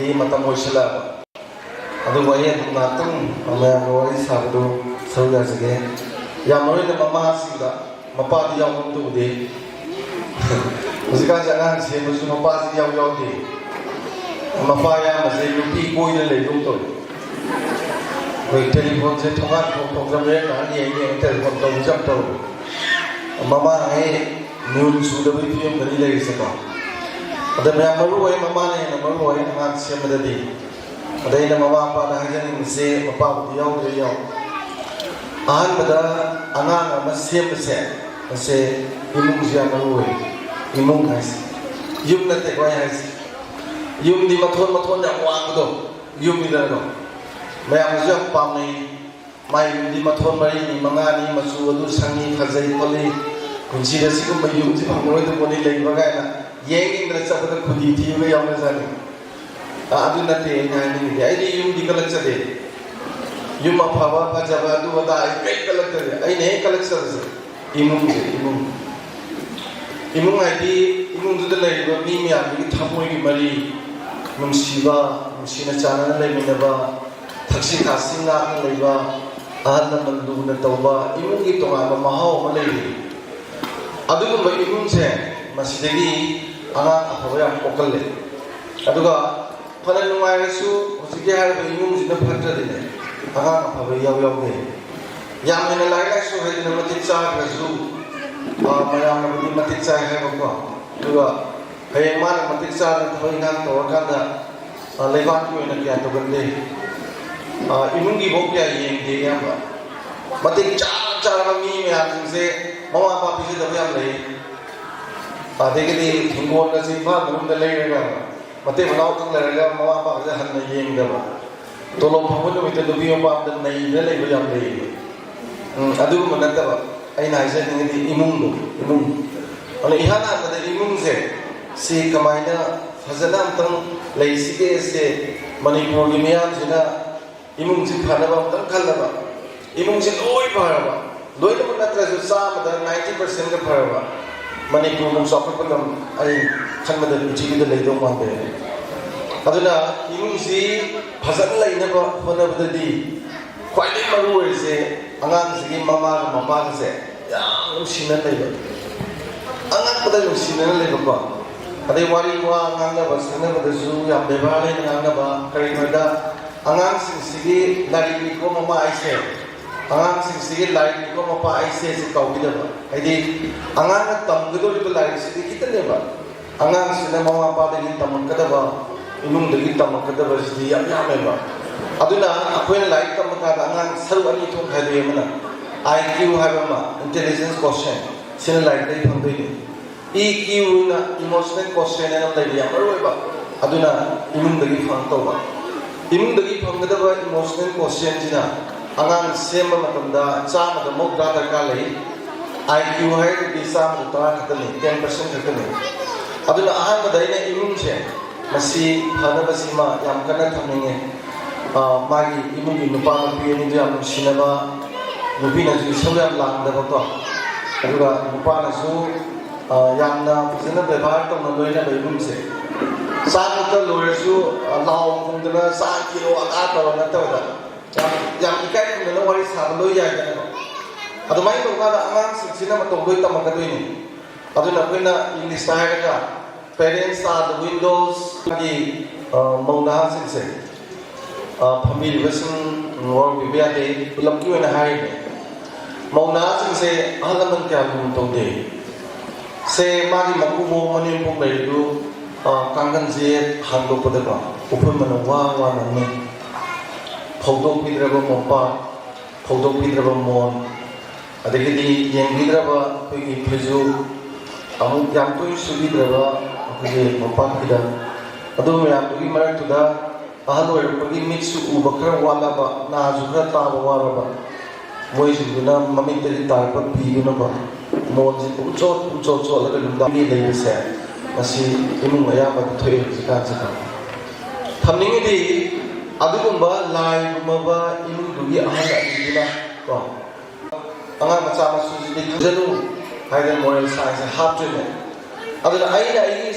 Matam Moishala. Otherwise, nothing, Amaya Sabdo, Sodas again. Yamori the Mama Sida, Mapati Yam to day. Musicans and Same as Mapasi Yam Yoti. Mafaya, as they will be going to Luto. We telephone set to one from the American and telephone to Japto. Mama, hey, news to the video very late ago. The Maru and Mamma and Maru and Aunt Semadi. They the Mama Hajan say about the young young. Aunt Mada, Anna must save the set and say, Imungia Maru, Imungas. You let the guys. You the Maton Wando, you Milano. May I jump Pami, my Dimaton Marini, Mangani, Masu, Sani, Kazay Poli, consider Sikum, you to Money Lake Vagana. Yang in the Sabbath could eat you on the Zani. I do not think the idea you collected it. You ma power, Pajava, do what I make collected. I name collectors. Imun ID, Imun to the lady, Mimia, Tamui Marie, Mumsiva, Musina Chana, Leminava, Taxi Casina, Leva, Anna Mandu, Natoba, Imun to Maho, Malay. Adu by Imun said, Masidegi. Anak apa yang okal le, aduga pada numai resu, mesti hari ini mesti dapat kerja ni. Anak apa yang ni, yang mana lagi resu hari ini mesti cah resu, macam mesti mesti cah hari apa, aduga hari mana mesti cah hari ini tu orang dah lewat tu yang kita tu benda, imun di bawah yang dia apa, mesti cah kami yang se, mau apa bisa dapat yang lain. Adiknya hingga nasi faham belum terlebih lagi. Mati menau tu lagi, mau apa saja hendak yang dah. Tolong paham itu lebih apa dan naik lagi yang lain. Adu mana tu? Aina saya ni imun. Oleh ihana ada imun si kemaina hasilnya tentang laisi ke se Manipur limian sina imun si fana bang tentang kalaba. Imun si doi paraba. Doi tu mana terus sama dan 90% ke paraba. Manipur mung sokak pun ay kan mada uji kita lagi dong mande. Aduna imun si pasal lain apa mana berdadi. Kuali malu se angan segi mama se yang sinan lagi. Angan pada sinan lagi apa? Ada wari wa angan dah pasal pada su yang bebal ni angan dah kerana ada angan segi lagi ni ko mama aise. Angan segi lain ko mapa aise se kau kita ba. Jadi angan tam gitu itu lain segi kita ni ba. Angan sini mama apa lagi tam kita ba. Inung lagi tam kita ba segi yang ba. Aduna aku yang lain tam kita angan seru ani tu ada yang mana. IQ apa ma intelligence quotient. Sini lain dari pandai ni. EQ na emotional quotient yang lagi yang baru ba. Aduna inung lagi faham tahu ba. Inung lagi faham kita ba emotional quotient jina. Angan sema matanda sama da mok data kali IQ hai di sama da kata ni 10% kata ni aduna ahan badai imun che masih hana basima yang kana thamenge magi imun ni nupa pi ni jam sinaba nubi na ju solam lang da to aduga nupa na su yang na pujana bebar to na loina ba imun che sa ta loir su law kung da sa kilo aka to na to da yang ikan itu memang waris harloy ya kan. Atau main tu kalau angan sini macam doi tamak tu ini. Atau nak kena English saya kan. Parents are the windows lagi mau dah sini. Family version orang bibian ni belum kau nak hai ni. Mau dah sini halaman kaya untuk dia. Se mari maku mau mani pun beridu kangen je handu pada kau. Upun menawar wana ni. Photo pidraba mopa, photo pidraba mon, ada kini yang pidraba pergi peju, kamu yang tu subidraba pergi mopa kita, atau yang pergi mana tu dah, ahlu pergi mixu ubakar wala ba, na juga tahu wala ba, moi juga mami teri tahu per pergi na ba, mon jadi ucot lagi lumba ni lagi besar, masih imun ayam apa tu yang sekarang. Kami ni Adugumba lai gumaba imun dugi ahal adi gila ko. Angan macam suci di jenu, hai dan moral science hard to ne. Aduna aina